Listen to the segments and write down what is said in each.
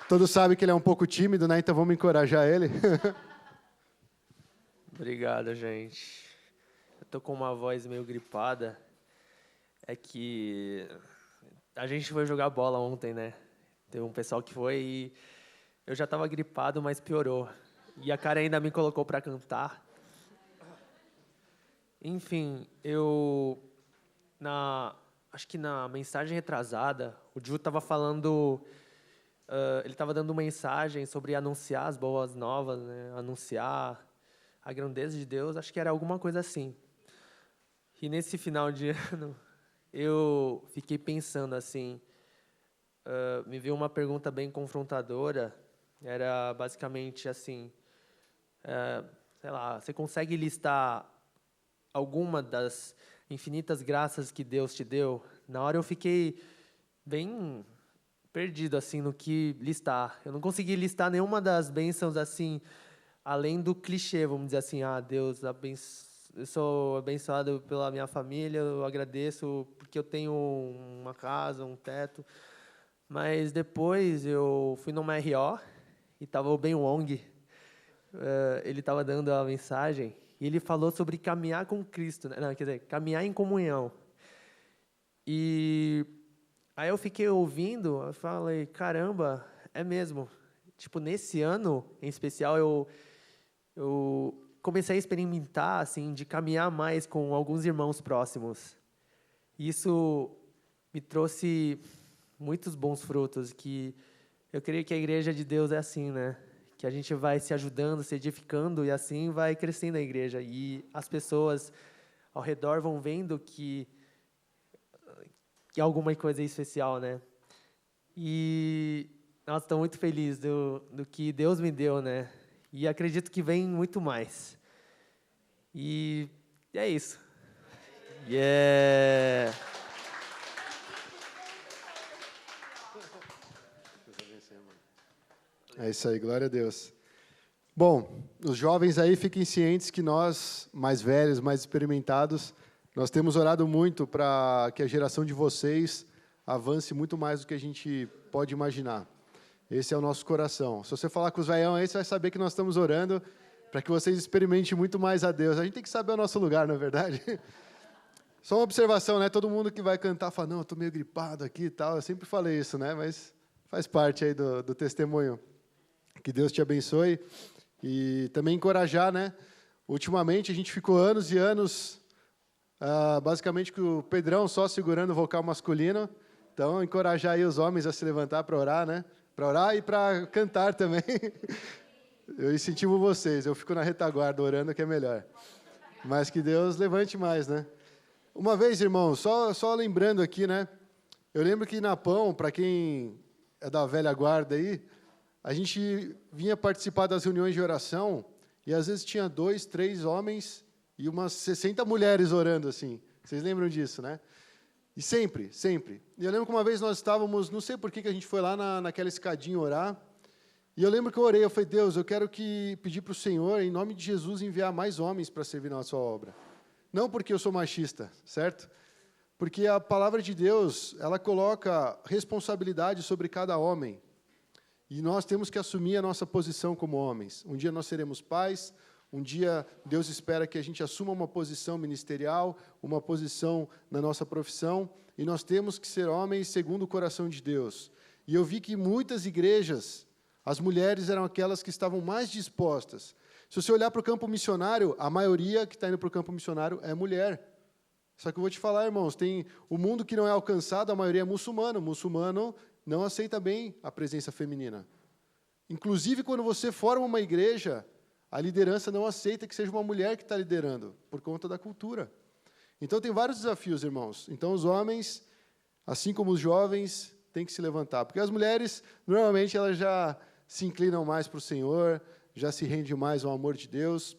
Todos sabem que ele é um pouco tímido, né? Então vamos encorajar ele. Obrigado, gente. Eu tô com uma voz meio gripada. É que a gente foi jogar bola ontem, né? Teve um pessoal que foi e eu já tava gripado, mas piorou. E a cara ainda me colocou para cantar. Enfim, acho que na mensagem retrasada, o Ju tava falando, ele tava dando mensagem sobre anunciar as boas novas, né? Anunciar a grandeza de Deus, acho que era alguma coisa assim. E nesse final de ano, eu fiquei pensando assim, me veio uma pergunta bem confrontadora, era basicamente assim, sei lá, você consegue listar alguma das infinitas graças que Deus te deu? Na hora eu fiquei bem perdido assim no que listar. Eu não consegui listar nenhuma das bênçãos assim, além do clichê, vamos dizer assim, Deus eu sou abençoado pela minha família, eu agradeço porque eu tenho uma casa, um teto. Mas depois eu fui numa RO e estava o Ben Wong, ele estava dando a mensagem e ele falou sobre caminhar com Cristo, né? Não, quer dizer, caminhar em comunhão. E aí eu fiquei ouvindo, eu falei, caramba, é mesmo. Tipo, nesse ano, em especial, eu comecei a experimentar, assim, de caminhar mais com alguns irmãos próximos. Isso me trouxe muitos bons frutos, que eu creio que a igreja de Deus é assim, né? Que a gente vai se ajudando, se edificando, e assim vai crescendo a igreja. E as pessoas ao redor vão vendo que alguma coisa é especial, né? E nossa, estou muito feliz do que Deus me deu, né? E acredito que vem muito mais. E é isso. Yeah! É isso aí, glória a Deus. Bom, os jovens aí fiquem cientes que nós, mais velhos, mais experimentados, nós temos orado muito para que a geração de vocês avance muito mais do que a gente pode imaginar. Esse é o nosso coração. Se você falar com os velhão aí, você vai saber que nós estamos orando para que vocês experimentem muito mais a Deus. A gente tem que saber o nosso lugar, não é verdade? Só uma observação, né? Todo mundo que vai cantar fala, não, eu estou meio gripado aqui e tal. Eu sempre falei isso, né? Mas faz parte aí do testemunho. Que Deus te abençoe. E também encorajar, né? Ultimamente a gente ficou anos e anos, basicamente com o Pedrão só segurando o vocal masculino. Então, encorajar aí os homens a se levantar para orar, né? Para orar e para cantar também. Eu incentivo vocês, eu fico na retaguarda orando que é melhor. Mas que Deus levante mais, né? Uma vez, irmão, só lembrando aqui, né? Eu lembro que na Pão, para quem é da velha guarda aí, a gente vinha participar das reuniões de oração e às vezes tinha 2, 3 homens e umas 60 mulheres orando assim. Vocês lembram disso, né? E sempre, sempre. E eu lembro que uma vez nós estávamos, não sei por que a gente foi lá naquela escadinha orar, e eu lembro que eu orei, eu falei, Deus, eu quero pedir para o Senhor, em nome de Jesus, enviar mais homens para servir na sua obra. Não porque eu sou machista, certo? Porque a palavra de Deus, ela coloca responsabilidade sobre cada homem. E nós temos que assumir a nossa posição como homens. Um dia nós seremos pais, um dia Deus espera que a gente assuma uma posição ministerial, uma posição na nossa profissão, e nós temos que ser homens segundo o coração de Deus. E eu vi que muitas igrejas, as mulheres eram aquelas que estavam mais dispostas. Se você olhar para o campo missionário, a maioria que está indo para o campo missionário é mulher. Só que eu vou te falar, irmãos, tem o mundo que não é alcançado, a maioria é muçulmano. Muçulmano não aceita bem a presença feminina. Inclusive, quando você forma uma igreja, a liderança não aceita que seja uma mulher que está liderando, por conta da cultura. Então, tem vários desafios, irmãos. Então, os homens, assim como os jovens, têm que se levantar. Porque as mulheres, normalmente, elas já se inclinam mais para o Senhor, já se rendem mais ao amor de Deus.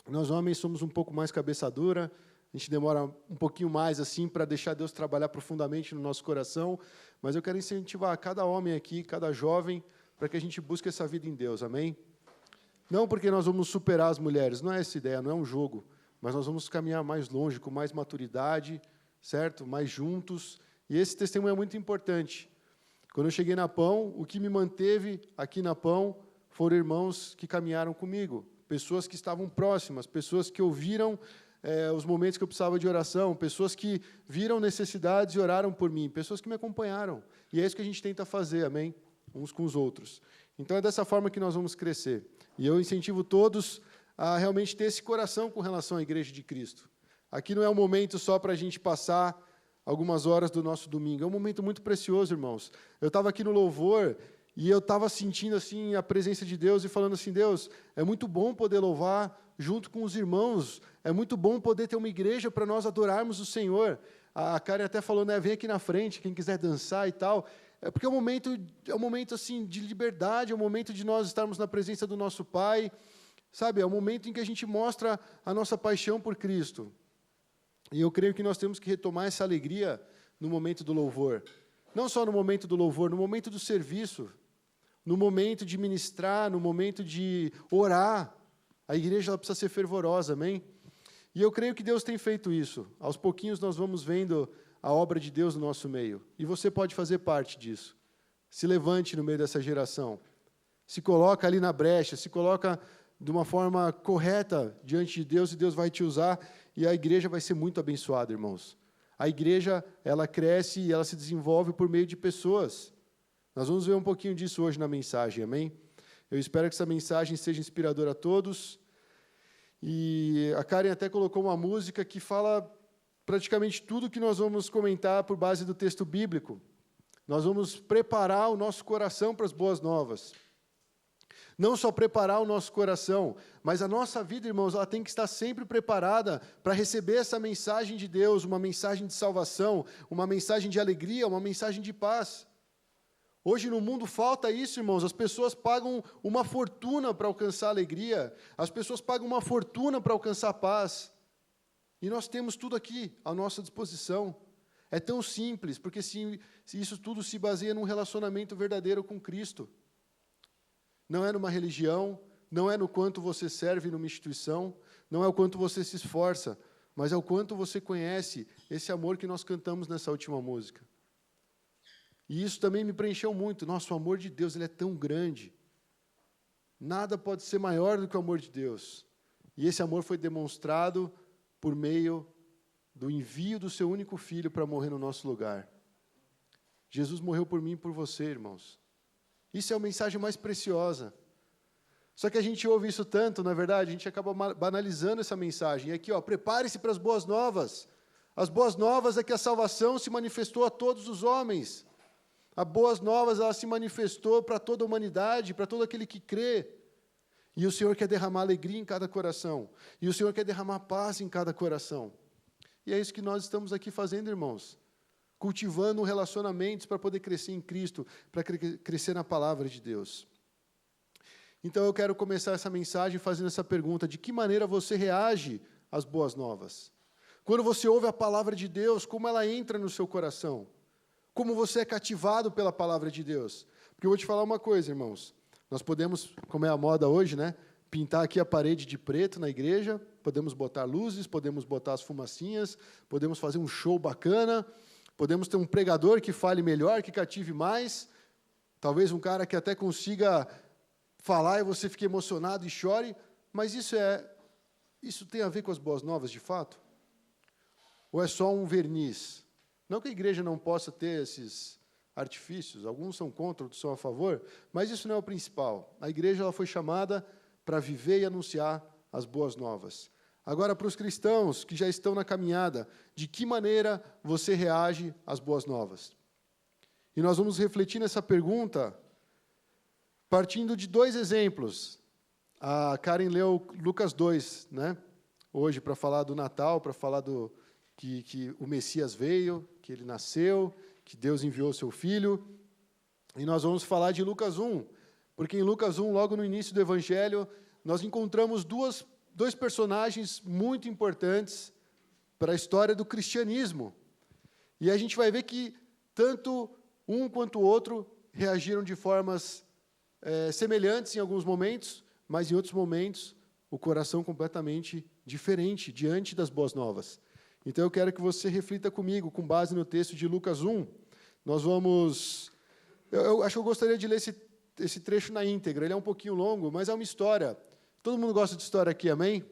Nós, homens, somos um pouco mais cabeça dura, a gente demora um pouquinho mais assim para deixar Deus trabalhar profundamente no nosso coração, mas eu quero incentivar cada homem aqui, cada jovem, para que a gente busque essa vida em Deus, amém? Não porque nós vamos superar as mulheres, não é essa ideia, não é um jogo, mas nós vamos caminhar mais longe, com mais maturidade, certo? Mais juntos, e esse testemunho é muito importante. Quando eu cheguei na Pão, o que me manteve aqui na Pão foram irmãos que caminharam comigo, pessoas que estavam próximas, pessoas que ouviram os momentos que eu precisava de oração, pessoas que viram necessidades e oraram por mim, pessoas que me acompanharam. E é isso que a gente tenta fazer, amém? Uns com os outros. Então, é dessa forma que nós vamos crescer. E eu incentivo todos a realmente ter esse coração com relação à Igreja de Cristo. Aqui não é um momento só para a gente passar algumas horas do nosso domingo. É um momento muito precioso, irmãos. Eu estava aqui no louvor e eu estava sentindo assim a presença de Deus e falando assim, Deus, é muito bom poder louvar junto com os irmãos. É muito bom poder ter uma igreja para nós adorarmos o Senhor. A Karen até falou, né, vem aqui na frente, quem quiser dançar e tal. É porque é um momento assim de liberdade, é um momento de nós estarmos na presença do nosso Pai, sabe? É um momento em que a gente mostra a nossa paixão por Cristo. E eu creio que nós temos que retomar essa alegria no momento do louvor. Não só no momento do louvor, no momento do serviço, no momento de ministrar, no momento de orar. A igreja ela precisa ser fervorosa, amém? E eu creio que Deus tem feito isso. Aos pouquinhos nós vamos vendo a obra de Deus no nosso meio. E você pode fazer parte disso. Se levante no meio dessa geração. Se coloca ali na brecha, se coloca de uma forma correta diante de Deus e Deus vai te usar e a igreja vai ser muito abençoada, irmãos. A igreja, ela cresce e ela se desenvolve por meio de pessoas. Nós vamos ver um pouquinho disso hoje na mensagem, amém? Eu espero que essa mensagem seja inspiradora a todos. E a Karen até colocou uma música que fala praticamente tudo que nós vamos comentar por base do texto bíblico. Nós vamos preparar o nosso coração para as boas novas. Não só preparar o nosso coração, mas a nossa vida, irmãos, ela tem que estar sempre preparada para receber essa mensagem de Deus, uma mensagem de salvação, uma mensagem de alegria, uma mensagem de paz. Hoje no mundo falta isso, irmãos. As pessoas pagam uma fortuna para alcançar alegria, as pessoas pagam uma fortuna para alcançar paz. E nós temos tudo aqui à nossa disposição. É tão simples, porque se isso tudo se baseia num relacionamento verdadeiro com Cristo. Não é numa religião, não é no quanto você serve numa instituição, não é o quanto você se esforça, mas é o quanto você conhece esse amor que nós cantamos nessa última música. E isso também me preencheu muito. Nosso amor de Deus, ele é tão grande. Nada pode ser maior do que o amor de Deus. E esse amor foi demonstrado por meio do envio do seu único filho para morrer no nosso lugar. Jesus morreu por mim e por você, irmãos. Isso é a mensagem mais preciosa. Só que a gente ouve isso tanto, na verdade, a gente acaba banalizando essa mensagem. E aqui, prepare-se para as boas novas. As boas novas é que a salvação se manifestou a todos os homens. As boas novas, ela se manifestou para toda a humanidade, para todo aquele que crê. E o Senhor quer derramar alegria em cada coração. E o Senhor quer derramar paz em cada coração. E é isso que nós estamos aqui fazendo, irmãos. Cultivando relacionamentos para poder crescer em Cristo, para crescer na palavra de Deus. Então eu quero começar essa mensagem fazendo essa pergunta: de que maneira você reage às boas novas? Quando você ouve a palavra de Deus, como ela entra no seu coração? Como você é cativado pela palavra de Deus? Porque eu vou te falar uma coisa, irmãos. Nós podemos, como é a moda hoje, né, pintar aqui a parede de preto na igreja, podemos botar luzes, podemos botar as fumacinhas, podemos fazer um show bacana, podemos ter um pregador que fale melhor, que cative mais, talvez um cara que até consiga falar e você fique emocionado e chore, mas isso tem a ver com as boas novas de fato? Ou é só um verniz? Não que a igreja não possa ter esses artifícios, alguns são contra, outros são a favor, mas isso não é o principal. A igreja ela foi chamada para viver e anunciar as boas novas. Agora, para os cristãos que já estão na caminhada, de que maneira você reage às boas novas? E nós vamos refletir nessa pergunta partindo de dois exemplos. A Karen leu Lucas 2, né? Hoje, para falar do Natal, para falar que o Messias veio, que ele nasceu, que Deus enviou o seu Filho. E nós vamos falar de Lucas 1, porque em Lucas 1, logo no início do Evangelho, nós encontramos dois personagens muito importantes para a história do cristianismo. E a gente vai ver que tanto um quanto o outro reagiram de formas semelhantes em alguns momentos, mas em outros momentos o coração completamente diferente diante das boas novas. Então eu quero que você reflita comigo, com base no texto de Lucas 1. Nós vamos Eu acho que eu gostaria de ler esse trecho na íntegra. Ele é um pouquinho longo, mas é uma história. Todo mundo gosta de história aqui, amém?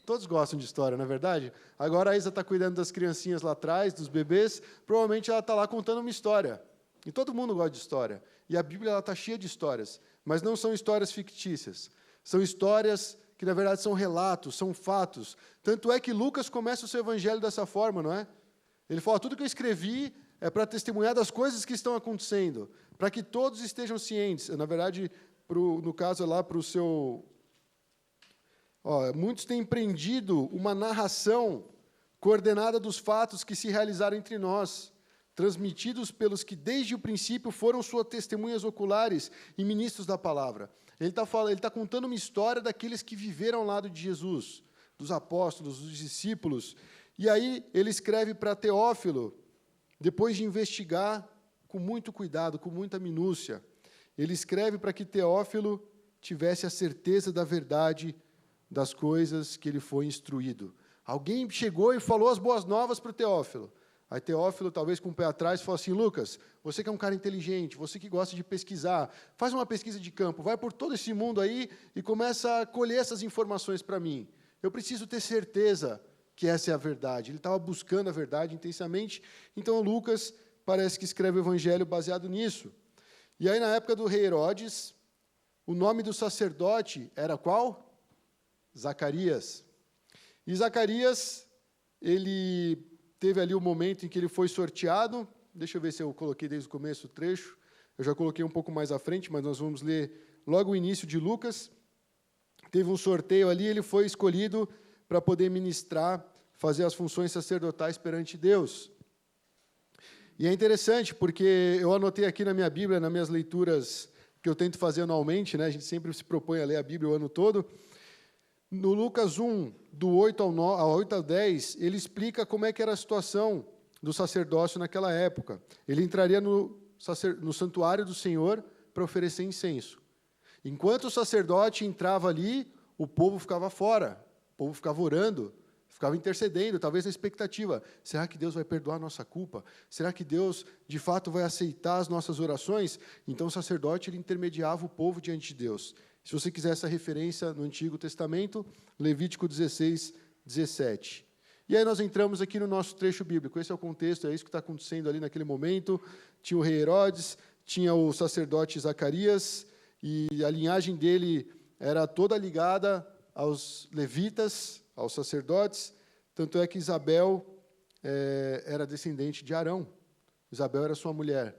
Todos gostam de história, não é verdade? Agora a Isa está cuidando das criancinhas lá atrás, dos bebês. Provavelmente ela está lá contando uma história. E todo mundo gosta de história. E a Bíblia está cheia de histórias. Mas não são histórias fictícias. São histórias que, na verdade, são relatos, são fatos. Tanto é que Lucas começa o seu evangelho dessa forma, não é? Ele fala, tudo que eu escrevi é para testemunhar das coisas que estão acontecendo, para que todos estejam cientes. Na verdade, no caso lá, para o seu... muitos têm empreendido uma narração coordenada dos fatos que se realizaram entre nós, transmitidos pelos que desde o princípio foram suas testemunhas oculares e ministros da palavra. Ele está contando uma história daqueles que viveram ao lado de Jesus, dos apóstolos, dos discípulos. E aí ele escreve para Teófilo, depois de investigar com muito cuidado, com muita minúcia. Ele escreve para que Teófilo tivesse a certeza da verdade das coisas que ele foi instruído. Alguém chegou e falou as boas novas para o Teófilo. Aí Teófilo, talvez com o pé atrás, falou assim, Lucas, você que é um cara inteligente, você que gosta de pesquisar, faz uma pesquisa de campo, vai por todo esse mundo aí e começa a colher essas informações para mim. Eu preciso ter certeza que essa é a verdade. Ele estava buscando a verdade intensamente, então Lucas parece que escreve o evangelho baseado nisso. E aí, na época do rei Herodes, o nome do sacerdote era qual? Zacarias. E Zacarias, ele teve ali o momento em que ele foi sorteado. Deixa eu ver se eu coloquei desde o começo o trecho. Eu já coloquei um pouco mais à frente, mas nós vamos ler logo o início de Lucas. Teve um sorteio ali, ele foi escolhido para poder ministrar, fazer as funções sacerdotais perante Deus. E é interessante, porque eu anotei aqui na minha Bíblia, nas minhas leituras que eu tento fazer anualmente, né? A gente sempre se propõe a ler a Bíblia o ano todo. No Lucas 1, do 8 ao 10, ele explica como é que era a situação do sacerdócio naquela época. Ele entraria no santuário do Senhor para oferecer incenso. Enquanto o sacerdote entrava ali, o povo ficava fora. O povo ficava orando, ficava intercedendo, talvez na expectativa. Será que Deus vai perdoar a nossa culpa? Será que Deus, de fato, vai aceitar as nossas orações? Então, o sacerdote ele intermediava o povo diante de Deus. Se você quiser essa referência no Antigo Testamento, Levítico 16, 17. E aí nós entramos aqui no nosso trecho bíblico. Esse é o contexto, é isso que está acontecendo ali naquele momento. Tinha o rei Herodes, tinha o sacerdote Zacarias, e a linhagem dele era toda ligada aos levitas, aos sacerdotes, tanto é que Isabel era descendente de Arão. Isabel era sua mulher.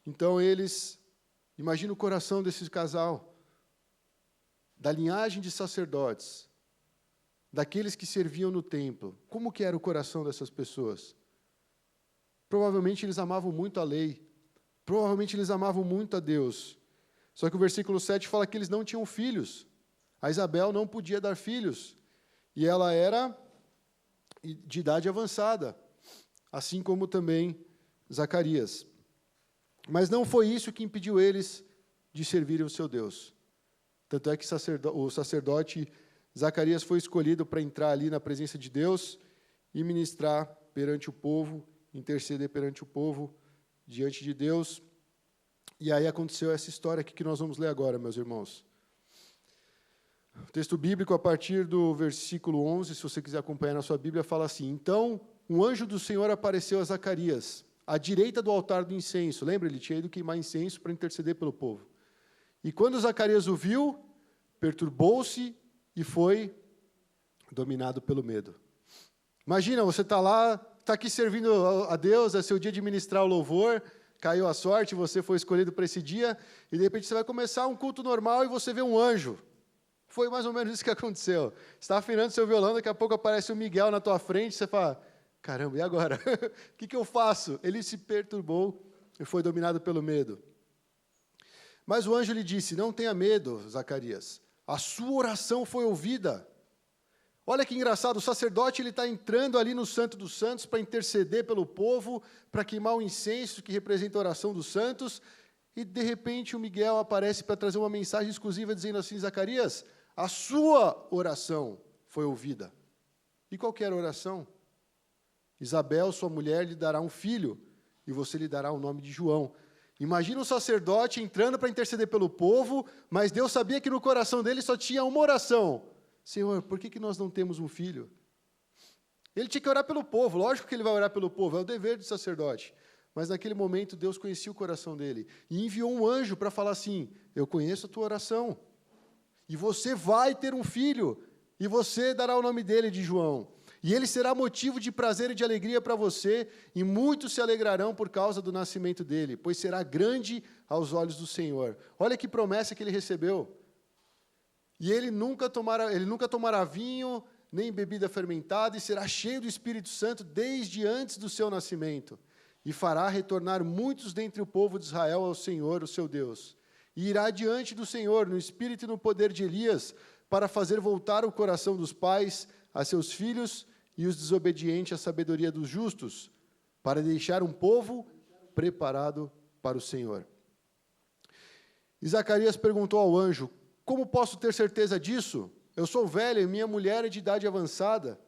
Então, imagina o coração desse casal, da linhagem de sacerdotes, daqueles que serviam no templo. Como que era o coração dessas pessoas? Provavelmente eles amavam muito a lei, provavelmente eles amavam muito a Deus. Só que o versículo 7 fala que eles não tinham filhos. A Isabel não podia dar filhos, e ela era de idade avançada, assim como também Zacarias. Mas não foi isso que impediu eles de servirem o seu Deus. Tanto é que o sacerdote Zacarias foi escolhido para entrar ali na presença de Deus e ministrar perante o povo, interceder perante o povo, diante de Deus. E aí aconteceu essa história aqui que nós vamos ler agora, meus irmãos. O texto bíblico, a partir do versículo 11, se você quiser acompanhar na sua Bíblia, fala assim: Então, um anjo do Senhor apareceu a Zacarias, à direita do altar do incenso. Lembra, ele tinha ido queimar incenso para interceder pelo povo. E quando Zacarias o viu, perturbou-se e foi dominado pelo medo. Imagina, você está lá, está aqui servindo a Deus, é seu dia de ministrar o louvor, caiu a sorte, você foi escolhido para esse dia, e de repente você vai começar um culto normal e você vê um anjo. Foi mais ou menos isso que aconteceu. Você está afinando seu violão, daqui a pouco aparece o Miguel na tua frente, você fala, caramba, e agora? O que eu faço? Ele se perturbou e foi dominado pelo medo. Mas o anjo lhe disse, não tenha medo, Zacarias, a sua oração foi ouvida. Olha que engraçado, o sacerdote está entrando ali no Santo dos Santos para interceder pelo povo, para queimar o incenso que representa a oração dos santos, e de repente o Miguel aparece para trazer uma mensagem exclusiva dizendo assim, Zacarias, a sua oração foi ouvida. E qual que era a oração? Isabel, sua mulher, lhe dará um filho, e você lhe dará o nome de João. Imagina um sacerdote entrando para interceder pelo povo, mas Deus sabia que no coração dele só tinha uma oração. Senhor, por que nós não temos um filho? Ele tinha que orar pelo povo, lógico que ele vai orar pelo povo, é o dever do sacerdote. Mas naquele momento Deus conhecia o coração dele e enviou um anjo para falar assim, eu conheço a tua oração, e você vai ter um filho, e você dará o nome dele de João. E ele será motivo de prazer e de alegria para você, e muitos se alegrarão por causa do nascimento dele, pois será grande aos olhos do Senhor. Olha que promessa que ele recebeu. E ele nunca tomará vinho, nem bebida fermentada, e será cheio do Espírito Santo desde antes do seu nascimento. E fará retornar muitos dentre o povo de Israel ao Senhor, o seu Deus. E irá diante do Senhor, no espírito e no poder de Elias, para fazer voltar o coração dos pais a seus filhos e os desobedientes à sabedoria dos justos, para deixar um povo preparado para o Senhor. E Zacarias perguntou ao anjo, como posso ter certeza disso? Eu sou velho e minha mulher é de idade avançada.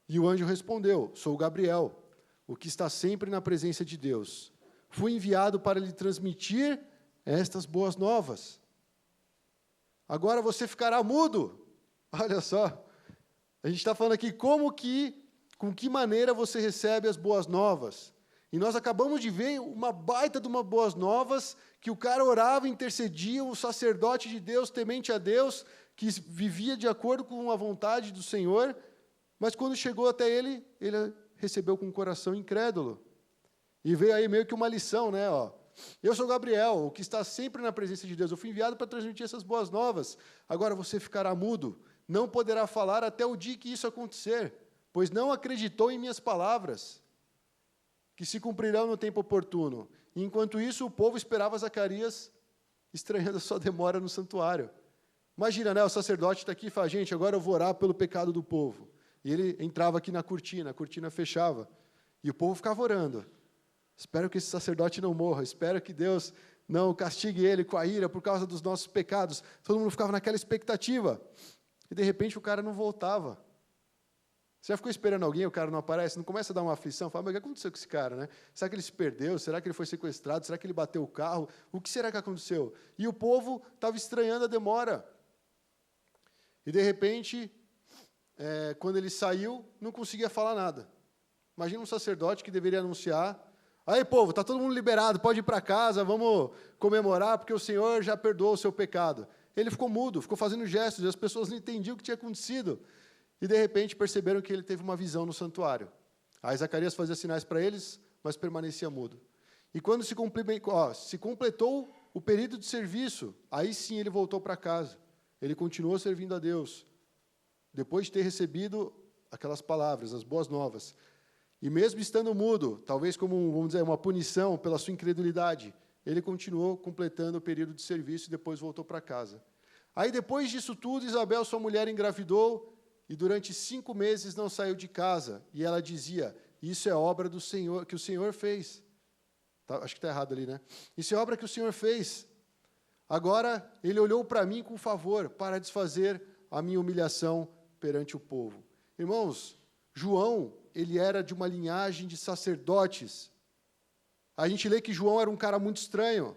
E o anjo respondeu, sou Gabriel, o que está sempre na presença de Deus. Fui enviado para lhe transmitir estas boas novas. Agora você ficará mudo. Olha só. A gente está falando aqui com que maneira você recebe as boas novas. E nós acabamos de ver uma baita de uma boas novas, que o cara orava, intercedia, um sacerdote de Deus, temente a Deus, que vivia de acordo com a vontade do Senhor, mas quando chegou até ele, ele recebeu com um coração incrédulo. E veio aí meio que uma lição, né? Ó, eu sou Gabriel, o que está sempre na presença de Deus. Eu fui enviado para transmitir essas boas novas. Agora você ficará mudo, não poderá falar até o dia que isso acontecer, pois não acreditou em minhas palavras, que se cumprirão no tempo oportuno. E, enquanto isso, o povo esperava Zacarias, estranhando a sua demora no santuário. Imagina, né? O sacerdote está aqui e fala, gente, agora eu vou orar pelo pecado do povo. E ele entrava aqui na cortina, a cortina fechava. E o povo ficava orando. Espero que esse sacerdote não morra, espero que Deus não castigue ele com a ira por causa dos nossos pecados. Todo mundo ficava naquela expectativa. E, de repente, o cara não voltava. Você já ficou esperando alguém, o cara não aparece? Não começa a dar uma aflição? Fala, mas o que aconteceu com esse cara, né? Será que ele se perdeu? Será que ele foi sequestrado? Será que ele bateu o carro? O que será que aconteceu? E o povo estava estranhando a demora. E, de repente, quando ele saiu, não conseguia falar nada. Imagina um sacerdote que deveria anunciar, aí, povo, está todo mundo liberado, pode ir para casa, vamos comemorar, porque o Senhor já perdoou o seu pecado. Ele ficou mudo, ficou fazendo gestos, e as pessoas não entendiam o que tinha acontecido. E, de repente, perceberam que ele teve uma visão no santuário. Aí Zacarias fazia sinais para eles, mas permanecia mudo. E quando se completou o período de serviço, aí sim ele voltou para casa. Ele continuou servindo a Deus, depois de ter recebido aquelas palavras, as boas novas. E mesmo estando mudo, talvez como, vamos dizer, uma punição pela sua incredulidade, ele continuou completando o período de serviço e depois voltou para casa. Aí, depois disso tudo, Isabel, sua mulher, engravidou e durante 5 meses não saiu de casa. E ela dizia, isso é obra do Senhor, que o Senhor fez. Acho que está errado ali, né? Isso é obra que o Senhor fez. Agora, ele olhou para mim com favor, para desfazer a minha humilhação perante o povo. Irmãos, João, ele era de uma linhagem de sacerdotes. A gente lê que João era um cara muito estranho,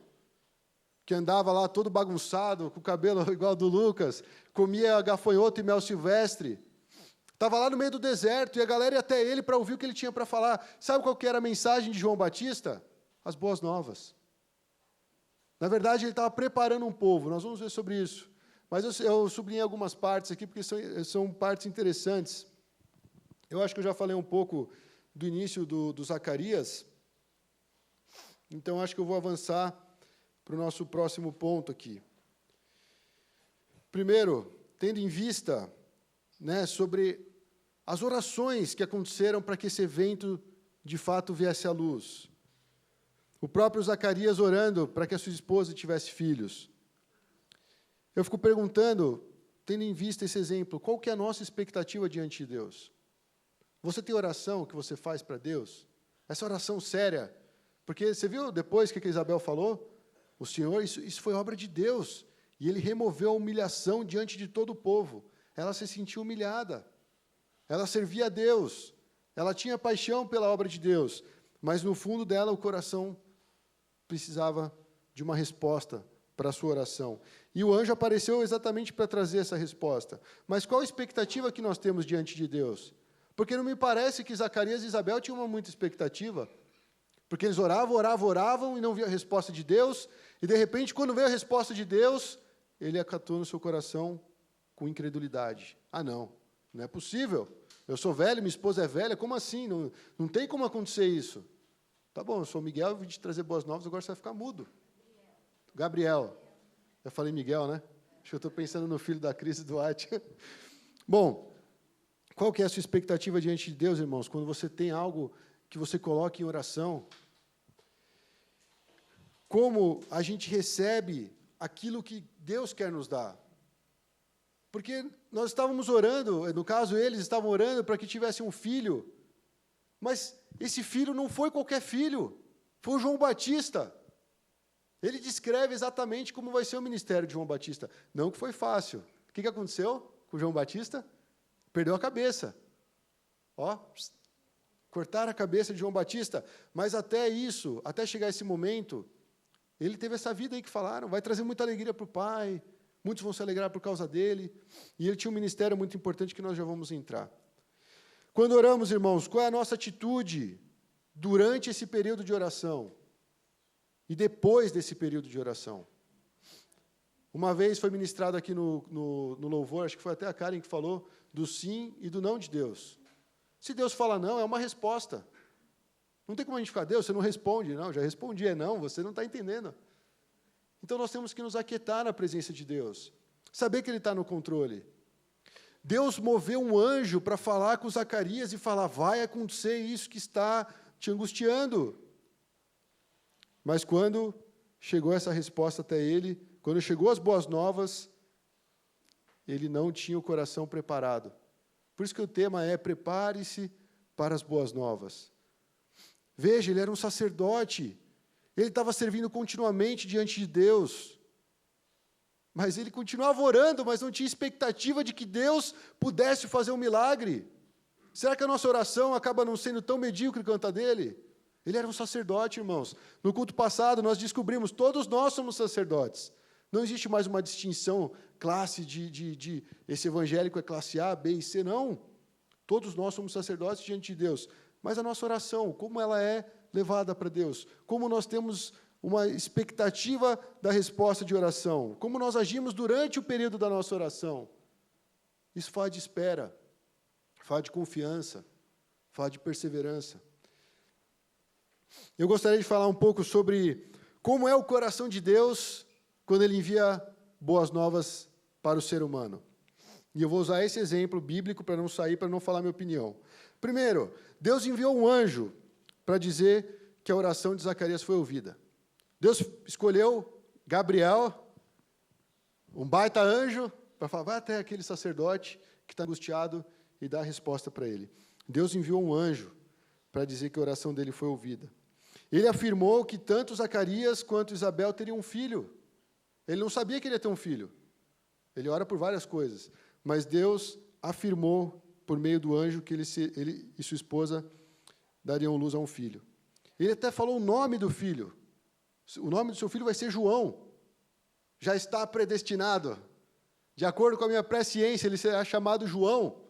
que andava lá todo bagunçado, com o cabelo igual ao do Lucas, comia gafanhoto e mel silvestre. Estava lá no meio do deserto, e a galera ia até ele para ouvir o que ele tinha para falar. Sabe qual que era a mensagem de João Batista? As boas novas. Na verdade, ele estava preparando um povo, nós vamos ver sobre isso. Mas eu sublinhei algumas partes aqui, porque são partes interessantes. Eu acho que eu já falei um pouco do início do Zacarias, então acho que eu vou avançar para o nosso próximo ponto aqui. Primeiro, tendo em vista, né, sobre as orações que aconteceram para que esse evento, de fato, viesse à luz. O próprio Zacarias orando para que a sua esposa tivesse filhos. Eu fico perguntando, tendo em vista esse exemplo, qual que é a nossa expectativa diante de Deus? Você tem oração que você faz para Deus? Essa oração séria. Porque você viu depois o que a Isabel falou? O Senhor, isso foi obra de Deus. E Ele removeu a humilhação diante de todo o povo. Ela se sentiu humilhada. Ela servia a Deus. Ela tinha paixão pela obra de Deus. Mas no fundo dela o coração precisava de uma resposta para a sua oração. E o anjo apareceu exatamente para trazer essa resposta. Mas qual a expectativa que nós temos diante de Deus? Porque não me parece que Zacarias e Isabel tinham muita expectativa. Porque eles oravam e não viam a resposta de Deus, e de repente, quando veio a resposta de Deus, ele acatou no seu coração com incredulidade. Ah, não é possível. Eu sou velho, minha esposa é velha, como assim? Não tem como acontecer isso. Tá bom, eu sou Miguel, eu vim te trazer boas novas, agora você vai ficar mudo. Gabriel. Eu falei Miguel, né? Acho que eu estou pensando no filho da Cris e do Duarte. Bom, qual que é a sua expectativa diante de Deus, irmãos, quando você tem algo que você coloca em oração? Como a gente recebe aquilo que Deus quer nos dar? Porque nós estávamos orando, no caso, eles estavam orando para que tivesse um filho, mas esse filho não foi qualquer filho, foi o João Batista. Ele descreve exatamente como vai ser o ministério de João Batista. Não que foi fácil. O que aconteceu com João Batista? Perdeu a cabeça. Cortaram a cabeça de João Batista. Mas até isso, até chegar esse momento, ele teve essa vida aí que falaram, vai trazer muita alegria para o Pai, muitos vão se alegrar por causa dele. E ele tinha um ministério muito importante que nós já vamos entrar. Quando oramos, irmãos, qual é a nossa atitude durante esse período de oração? E depois desse período de oração? Uma vez foi ministrado aqui no louvor, acho que foi até a Karen que falou, do sim e do não de Deus. Se Deus fala não, é uma resposta. Não tem como a gente ficar, Deus, você não responde. Não, já respondi, é não, você não está entendendo. Então nós temos que nos aquietar na presença de Deus. Saber que Ele está no controle. Deus moveu um anjo para falar com Zacarias e falar, vai acontecer isso que está te angustiando. Mas quando chegou essa resposta até ele, quando chegou as boas novas, ele não tinha o coração preparado. Por isso que o tema é, prepare-se para as boas novas. Veja, ele era um sacerdote, ele estava servindo continuamente diante de Deus, mas ele continuava orando, mas não tinha expectativa de que Deus pudesse fazer um milagre. Será que a nossa oração acaba não sendo tão medíocre quanto a dele? Ele era um sacerdote, irmãos. No culto passado, nós descobrimos, todos nós somos sacerdotes. Não existe mais uma distinção, classe de esse evangélico é classe A, B e C, não. Todos nós somos sacerdotes diante de Deus. Mas a nossa oração, como ela é levada para Deus? Como nós temos uma expectativa da resposta de oração? Como nós agimos durante o período da nossa oração? Isso fala de espera, fala de confiança, fala de perseverança. Eu gostaria de falar um pouco sobre como é o coração de Deus quando Ele envia boas novas para o ser humano. E eu vou usar esse exemplo bíblico para não falar minha opinião. Primeiro, Deus enviou um anjo para dizer que a oração de Zacarias foi ouvida. Deus escolheu Gabriel, um baita anjo, para falar, vai até aquele sacerdote que está angustiado e dá a resposta para ele. Deus enviou um anjo para dizer que a oração dele foi ouvida. Ele afirmou que tanto Zacarias quanto Isabel teriam um filho. Ele não sabia que ele ia ter um filho. Ele ora por várias coisas. Mas Deus afirmou, por meio do anjo, que ele e sua esposa dariam luz a um filho. Ele até falou o nome do filho. O nome do seu filho vai ser João. Já está predestinado. De acordo com a minha presciência, ele será chamado João.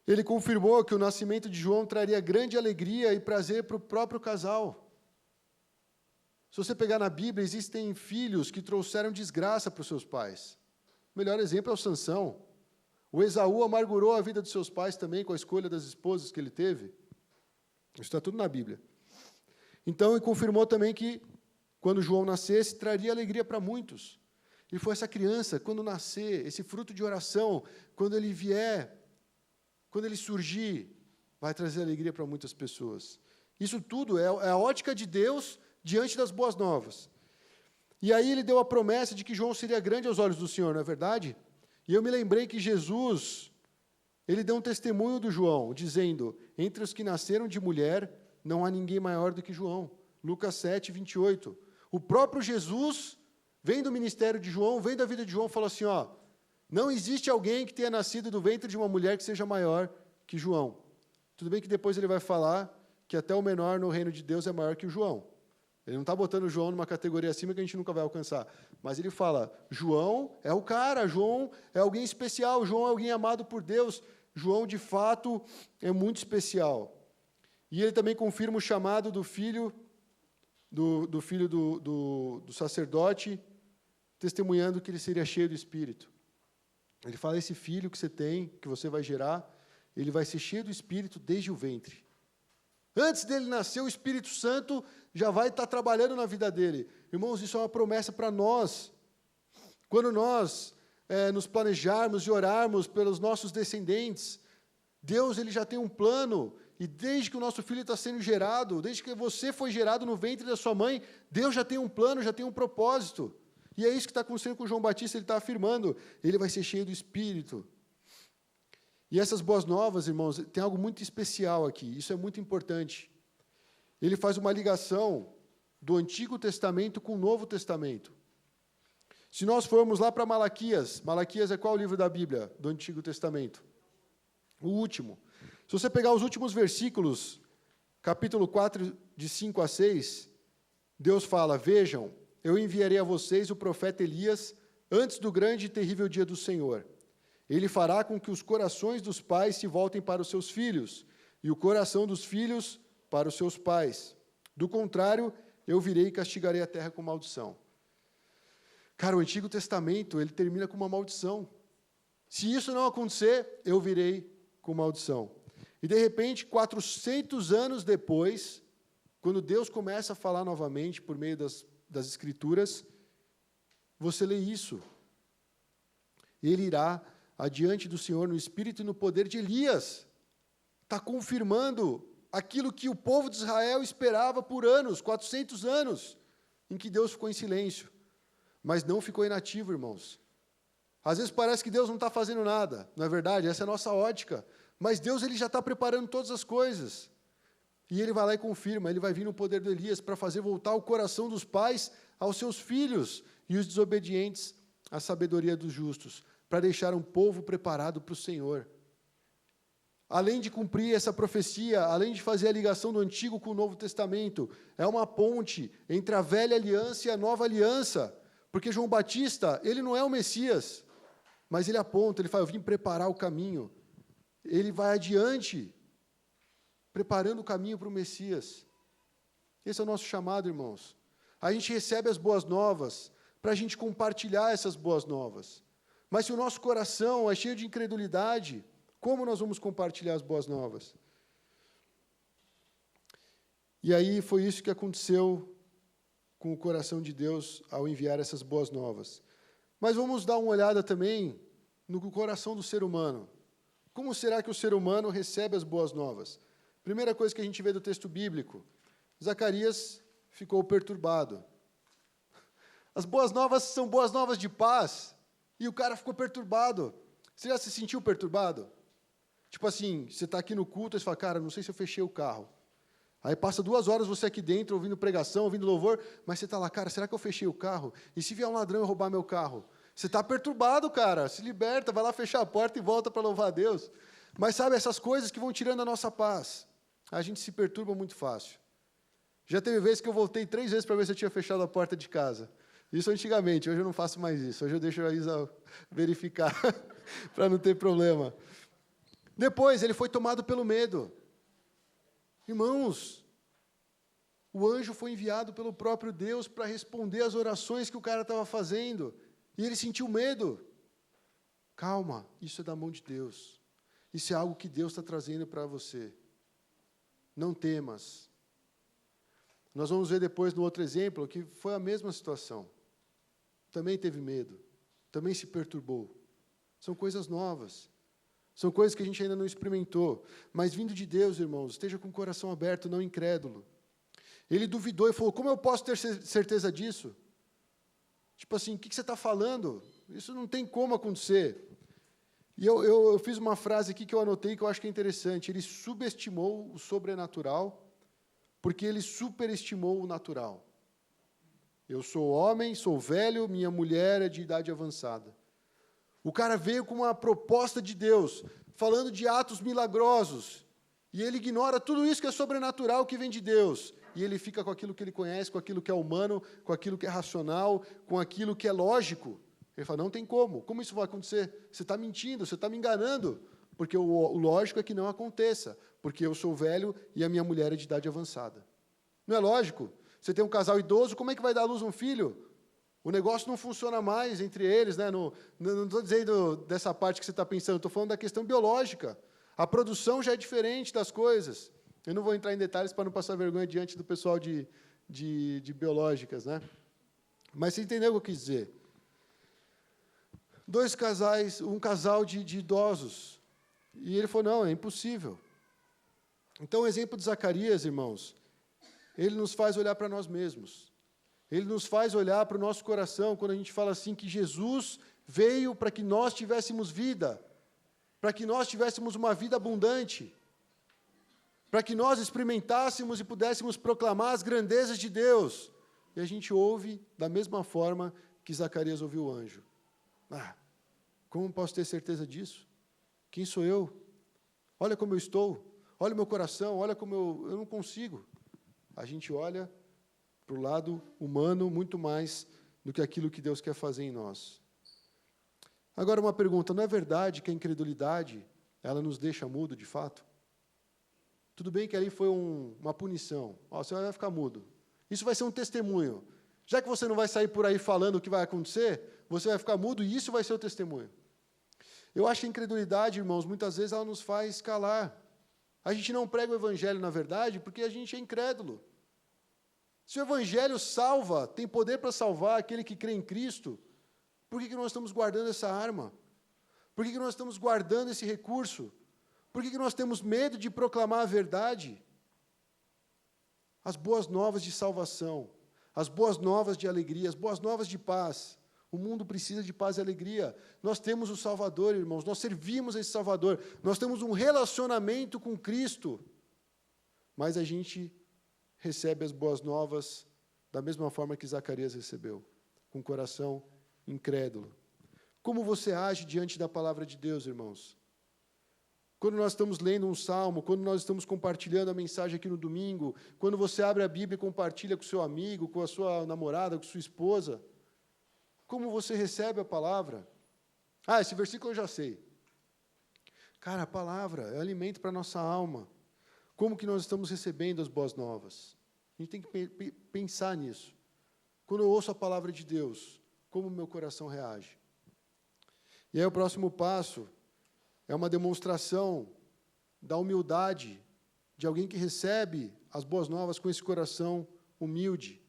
Ele confirmou que o nascimento de João traria grande alegria e prazer para o próprio casal. Se você pegar na Bíblia, existem filhos que trouxeram desgraça para os seus pais. O melhor exemplo é o Sansão. O Esaú amargurou a vida dos seus pais também com a escolha das esposas que ele teve. Isso está tudo na Bíblia. Então, ele confirmou também que, quando João nascesse, traria alegria para muitos. E foi essa criança, quando nascer, esse fruto de oração, quando ele vier, quando ele surgir, vai trazer alegria para muitas pessoas. Isso tudo é a ótica de Deus diante das boas novas. E aí ele deu a promessa de que João seria grande aos olhos do Senhor, não é verdade? E eu me lembrei que Jesus, ele deu um testemunho do João, dizendo, entre os que nasceram de mulher, não há ninguém maior do que João. Lucas 7, 28. O próprio Jesus, vem do ministério de João, vem da vida de João, falou assim, não existe alguém que tenha nascido do ventre de uma mulher que seja maior que João. Tudo bem que depois ele vai falar que até o menor no reino de Deus é maior que o João. Ele não está botando João numa categoria acima que a gente nunca vai alcançar. Mas ele fala, João é o cara, João é alguém especial, João é alguém amado por Deus. João, de fato, é muito especial. E ele também confirma o chamado do filho do sacerdote, testemunhando que ele seria cheio do Espírito. Ele fala, esse filho que você tem, que você vai gerar, ele vai ser cheio do Espírito desde o ventre. Antes dele nascer, o Espírito Santo já vai estar trabalhando na vida dele. Irmãos, isso é uma promessa para nós. Quando nós nos planejarmos e orarmos pelos nossos descendentes, Deus ele já tem um plano, e desde que o nosso filho está sendo gerado, desde que você foi gerado no ventre da sua mãe, Deus já tem um plano, já tem um propósito. E é isso que está acontecendo com João Batista, ele está afirmando, ele vai ser cheio do Espírito. E essas boas novas, irmãos, tem algo muito especial aqui, isso é muito importante. Ele faz uma ligação do Antigo Testamento com o Novo Testamento. Se nós formos lá para Malaquias, Malaquias é qual livro da Bíblia do Antigo Testamento? O último. Se você pegar os últimos versículos, capítulo 4, de 5 a 6, Deus fala, vejam, eu enviarei a vocês o profeta Elias antes do grande e terrível dia do Senhor. Ele fará com que os corações dos pais se voltem para os seus filhos, e o coração dos filhos para os seus pais. Do contrário, eu virei e castigarei a terra com maldição. Cara, o Antigo Testamento, ele termina com uma maldição. Se isso não acontecer, eu virei com maldição. E, de repente, 400 anos depois, quando Deus começa a falar novamente por meio das Escrituras, você lê isso. Ele irá adiante do Senhor no espírito e no poder de Elias. Está confirmando aquilo que o povo de Israel esperava por anos, 400 anos, em que Deus ficou em silêncio. Mas não ficou inativo, irmãos. Às vezes parece que Deus não está fazendo nada, não é verdade? Essa é a nossa ótica. Mas Deus ele já está preparando todas as coisas. E ele vai lá e confirma, ele vai vir no poder de Elias para fazer voltar o coração dos pais aos seus filhos e os desobedientes à sabedoria dos justos, para deixar um povo preparado para o Senhor. Além de cumprir essa profecia, além de fazer a ligação do Antigo com o Novo Testamento, é uma ponte entre a velha aliança e a nova aliança, porque João Batista, ele não é o Messias, mas ele aponta, ele fala, eu vim preparar o caminho. Ele vai adiante, preparando o caminho para o Messias. Esse é o nosso chamado, irmãos. A gente recebe as boas novas, para a gente compartilhar essas boas novas. Mas se o nosso coração é cheio de incredulidade, como nós vamos compartilhar as boas novas? E aí foi isso que aconteceu com o coração de Deus ao enviar essas boas novas. Mas vamos dar uma olhada também no coração do ser humano. Como será que o ser humano recebe as boas novas? Primeira coisa que a gente vê do texto bíblico, Zacarias ficou perturbado. As boas novas são boas novas de paz, e o cara ficou perturbado. Você já se sentiu perturbado? Tipo assim, você está aqui no culto, e você fala, cara, não sei se eu fechei o carro. Aí passa 2 horas você aqui dentro, ouvindo pregação, ouvindo louvor, mas você está lá, cara, será que eu fechei o carro? E se vier um ladrão e roubar meu carro? Você está perturbado, cara, se liberta, vai lá fechar a porta e volta para louvar a Deus. Mas sabe, essas coisas que vão tirando a nossa paz, a gente se perturba muito fácil. Já teve vezes que eu voltei 3 vezes para ver se eu tinha fechado a porta de casa. Isso antigamente, hoje eu não faço mais isso. Hoje eu deixo a Isa verificar, para não ter problema. Depois, ele foi tomado pelo medo. Irmãos, o anjo foi enviado pelo próprio Deus para responder às orações que o cara estava fazendo. E ele sentiu medo. Calma, isso é da mão de Deus. Isso é algo que Deus está trazendo para você. Não temas. Nós vamos ver depois no outro exemplo que foi a mesma situação. Também teve medo, também se perturbou. São coisas novas. São coisas que a gente ainda não experimentou. Mas vindo de Deus, irmãos, esteja com o coração aberto, não incrédulo. Ele duvidou e falou, como eu posso ter certeza disso? Tipo assim, o que você está falando? Isso não tem como acontecer. E eu fiz uma frase aqui que eu anotei que eu acho que é interessante. Ele subestimou o sobrenatural, porque ele superestimou o natural. Eu sou homem, sou velho, minha mulher é de idade avançada. O cara veio com uma proposta de Deus, falando de atos milagrosos, e ele ignora tudo isso que é sobrenatural, que vem de Deus. e ele fica com aquilo que ele conhece, com aquilo que é humano, com aquilo que é racional, com aquilo que é lógico. Ele fala, não tem como. Como isso vai acontecer? Você está mentindo, você está me enganando. Porque o lógico é que não aconteça, porque eu sou velho e a minha mulher é de idade avançada. Não é lógico? Você tem um casal idoso, como é que vai dar à luz um filho? O negócio não funciona mais entre eles, né? Não estou dizendo dessa parte que você está pensando, estou falando da questão biológica. A produção já é diferente das coisas. Eu não vou entrar em detalhes para não passar vergonha diante do pessoal de biológicas, né? Mas você entendeu o que eu quis dizer? Dois casais, um casal de idosos. E ele falou, não, é impossível. Então, o exemplo de Zacarias, irmãos, ele nos faz olhar para nós mesmos. Ele nos faz olhar para o nosso coração, quando a gente fala assim, que Jesus veio para que nós tivéssemos vida, para que nós tivéssemos uma vida abundante, para que nós experimentássemos e pudéssemos proclamar as grandezas de Deus. E a gente ouve da mesma forma que Zacarias ouviu o anjo. Como posso ter certeza disso? Quem sou eu? Olha como eu estou, olha o meu coração, olha como eu não consigo. A gente olha para o lado humano muito mais do que aquilo que Deus quer fazer em nós. Agora, uma pergunta, não é verdade que a incredulidade, ela nos deixa mudo de fato? Tudo bem que ali foi uma punição, você vai ficar mudo. Isso vai ser um testemunho. Já que você não vai sair por aí falando o que vai acontecer, você vai ficar mudo e isso vai ser o testemunho. Eu acho que a incredulidade, irmãos, muitas vezes ela nos faz calar. A gente não prega o evangelho, na verdade, porque a gente é incrédulo. Se o evangelho salva, tem poder para salvar aquele que crê em Cristo, por que nós estamos guardando essa arma? Por que nós estamos guardando esse recurso? Por que nós temos medo de proclamar a verdade? As boas novas de salvação, as boas novas de alegria, as boas novas de paz. O mundo precisa de paz e alegria. Nós temos o Salvador, irmãos, nós servimos a esse Salvador, nós temos um relacionamento com Cristo, mas a gente recebe as boas novas da mesma forma que Zacarias recebeu, com o coração incrédulo. Como você age diante da palavra de Deus, irmãos? Quando nós estamos lendo um salmo, quando nós estamos compartilhando a mensagem aqui no domingo, quando você abre a Bíblia e compartilha com o seu amigo, com a sua namorada, com a sua esposa, como você recebe a palavra? Esse versículo eu já sei. Cara, a palavra é alimento para a nossa alma. Como que nós estamos recebendo as boas novas? A gente tem que pensar nisso. Quando eu ouço a palavra de Deus, como o meu coração reage? E aí o próximo passo é uma demonstração da humildade de alguém que recebe as boas novas com esse coração humilde.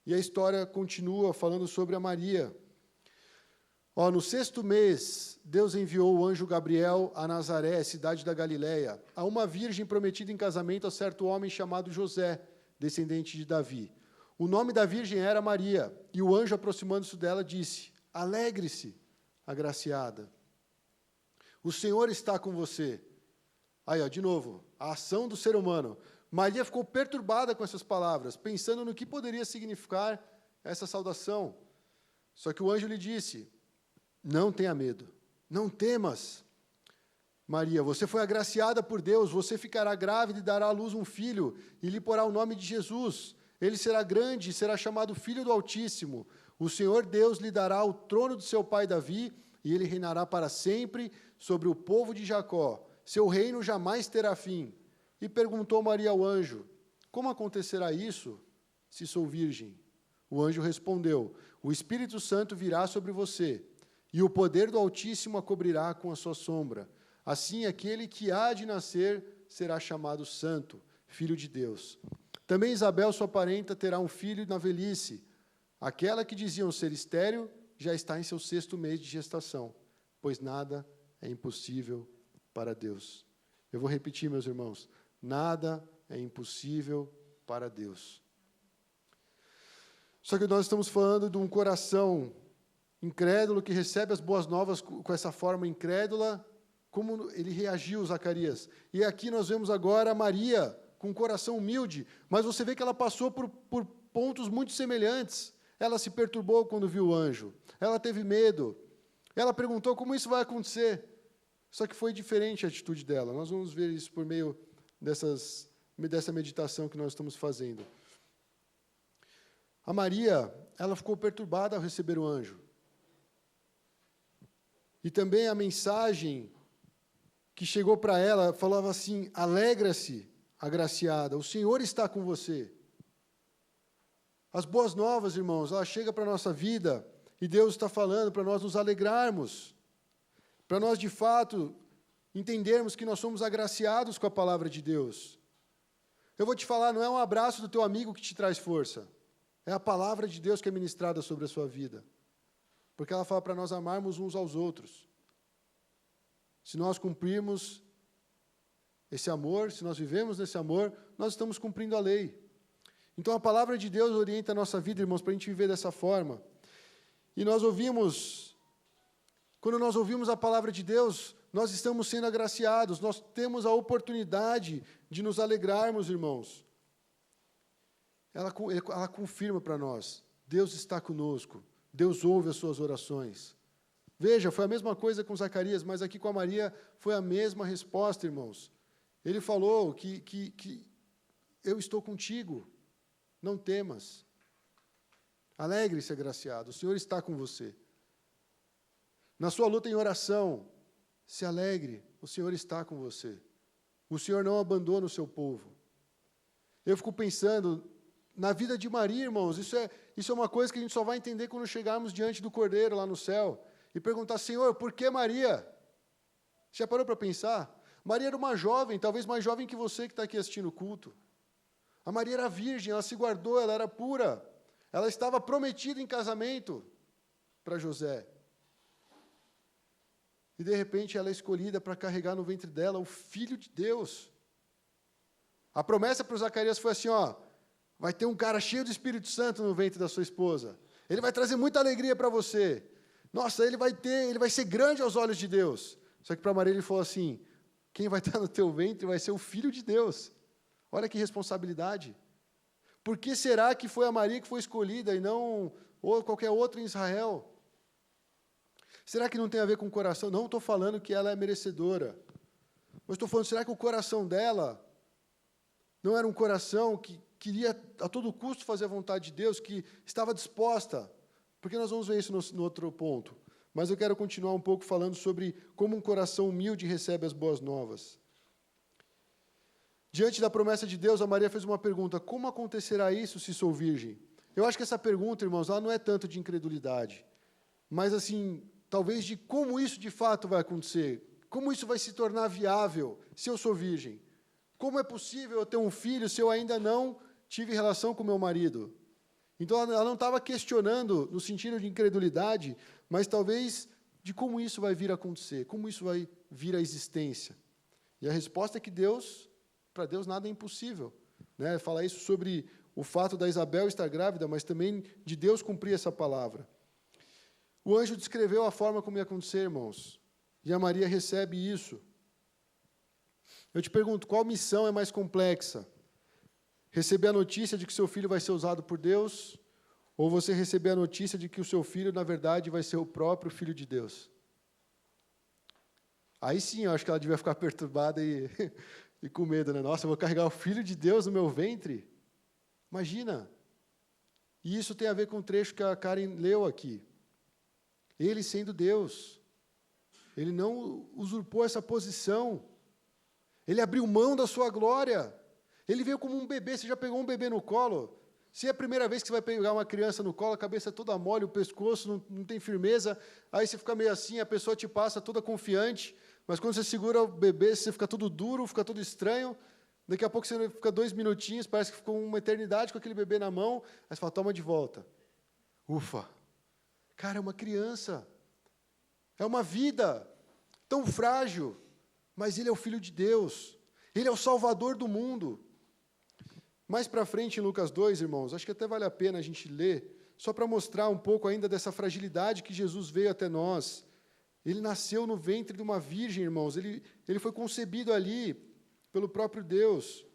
E a história continua falando sobre a Maria. No 6º mês, Deus enviou o anjo Gabriel a Nazaré, cidade da Galileia, a uma virgem prometida em casamento a certo homem chamado José, descendente de Davi. O nome da virgem era Maria, e o anjo, aproximando-se dela, disse, alegre-se, agraciada. O Senhor está com você. Aí, de novo, a ação do ser humano. Maria ficou perturbada com essas palavras, pensando no que poderia significar essa saudação. Só que o anjo lhe disse, não tenha medo, não temas. Maria, você foi agraciada por Deus, você ficará grávida e dará à luz um filho, e lhe porá o nome de Jesus. Ele será grande e será chamado Filho do Altíssimo. O Senhor Deus lhe dará o trono de seu pai Davi, e ele reinará para sempre sobre o povo de Jacó. Seu reino jamais terá fim. E perguntou Maria ao anjo, como acontecerá isso, se sou virgem? O anjo respondeu, o Espírito Santo virá sobre você, e o poder do Altíssimo a cobrirá com a sua sombra. Assim, aquele que há de nascer será chamado Santo, Filho de Deus. Também Isabel, sua parenta, terá um filho na velhice. Aquela que diziam ser estéril, já está em seu 6º mês de gestação, pois nada é impossível para Deus. Eu vou repetir, meus irmãos. Nada é impossível para Deus. Só que nós estamos falando de um coração incrédulo que recebe as boas novas com essa forma incrédula, como ele reagiu, Zacarias. E aqui nós vemos agora Maria com um coração humilde, mas você vê que ela passou por pontos muito semelhantes. Ela se perturbou quando viu o anjo, ela teve medo, ela perguntou como isso vai acontecer. Só que foi diferente a atitude dela. Nós vamos ver isso por meio dessas dessa meditação que nós estamos fazendo. A Maria, ela ficou perturbada ao receber o anjo. E também a mensagem que chegou para ela falava assim: alegra-se, agraciada, o Senhor está com você. As boas novas, irmãos, ela chega para a nossa vida e Deus está falando para nós nos alegrarmos, para nós, de fato, entendermos que nós somos agraciados com a palavra de Deus. Eu vou te falar, não é um abraço do teu amigo que te traz força, é a palavra de Deus que é ministrada sobre a sua vida, porque ela fala para nós amarmos uns aos outros. Se nós cumprirmos esse amor, se nós vivemos nesse amor, nós estamos cumprindo a lei. Então, a palavra de Deus orienta a nossa vida, irmãos, para a gente viver dessa forma. E quando nós ouvimos a palavra de Deus, nós estamos sendo agraciados, nós temos a oportunidade de nos alegrarmos, irmãos. Ela confirma para nós: Deus está conosco, Deus ouve as suas orações. Veja, foi a mesma coisa com Zacarias, mas aqui com a Maria foi a mesma resposta, irmãos. Ele falou que eu estou contigo, não temas. Alegre-se, agraciado, o Senhor está com você. Na sua luta em oração, se alegre, o Senhor está com você. O Senhor não abandona o seu povo. Eu fico pensando na vida de Maria, irmãos, isso é uma coisa que a gente só vai entender quando chegarmos diante do Cordeiro lá no céu e perguntar: Senhor, por que Maria? Já parou para pensar? Maria era uma jovem, talvez mais jovem que você que está aqui assistindo o culto. A Maria era virgem, ela se guardou, ela era pura. Ela estava prometida em casamento para José. E, de repente, ela é escolhida para carregar no ventre dela o Filho de Deus. A promessa para o Zacarias foi assim, vai ter um cara cheio do Espírito Santo no ventre da sua esposa. Ele vai trazer muita alegria para você. Nossa, ele vai ser grande aos olhos de Deus. Só que para Maria ele falou assim: quem vai estar no teu ventre vai ser o Filho de Deus. Olha que responsabilidade. Por que será que foi a Maria que foi escolhida e não ou qualquer outra em Israel? Será que não tem a ver com o coração? Não estou falando que ela é merecedora. Mas estou falando, será que o coração dela não era um coração que queria a todo custo fazer a vontade de Deus, que estava disposta? Porque nós vamos ver isso no outro ponto. Mas eu quero continuar um pouco falando sobre como um coração humilde recebe as boas novas. Diante da promessa de Deus, a Maria fez uma pergunta: como acontecerá isso se sou virgem? Eu acho que essa pergunta, irmãos, ela não é tanto de incredulidade, mas assim, talvez de como isso de fato vai acontecer, como isso vai se tornar viável se eu sou virgem. Como é possível eu ter um filho se eu ainda não tive relação com meu marido? Então, ela não estava questionando no sentido de incredulidade, mas talvez de como isso vai vir a acontecer, como isso vai vir à existência. E a resposta é que para Deus nada é impossível. Né? Fala isso sobre o fato da Isabel estar grávida, mas também de Deus cumprir essa palavra. O anjo descreveu a forma como ia acontecer, irmãos, e a Maria recebe isso. Eu te pergunto, qual missão é mais complexa? Receber a notícia de que seu filho vai ser usado por Deus, ou você receber a notícia de que o seu filho, na verdade, vai ser o próprio Filho de Deus? Aí sim, eu acho que ela devia ficar perturbada e com medo, né? Nossa, eu vou carregar o Filho de Deus no meu ventre? Imagina! E isso tem a ver com o trecho que a Karen leu aqui. Ele sendo Deus, ele não usurpou essa posição, ele abriu mão da sua glória, ele veio como um bebê. Você já pegou um bebê no colo? Se é a primeira vez que você vai pegar uma criança no colo, a cabeça toda mole, o pescoço não tem firmeza, aí você fica meio assim, a pessoa te passa toda confiante, mas quando você segura o bebê, você fica tudo duro, fica tudo estranho, daqui a pouco você fica 2 minutinhos, parece que ficou uma eternidade com aquele bebê na mão, aí você fala: toma de volta. Ufa! Cara, é uma criança, é uma vida tão frágil, mas ele é o Filho de Deus, ele é o Salvador do mundo. Mais para frente, em Lucas 2, irmãos, acho que até vale a pena a gente ler, só para mostrar um pouco ainda dessa fragilidade que Jesus veio até nós. Ele nasceu no ventre de uma virgem, irmãos, ele foi concebido ali pelo próprio Deus.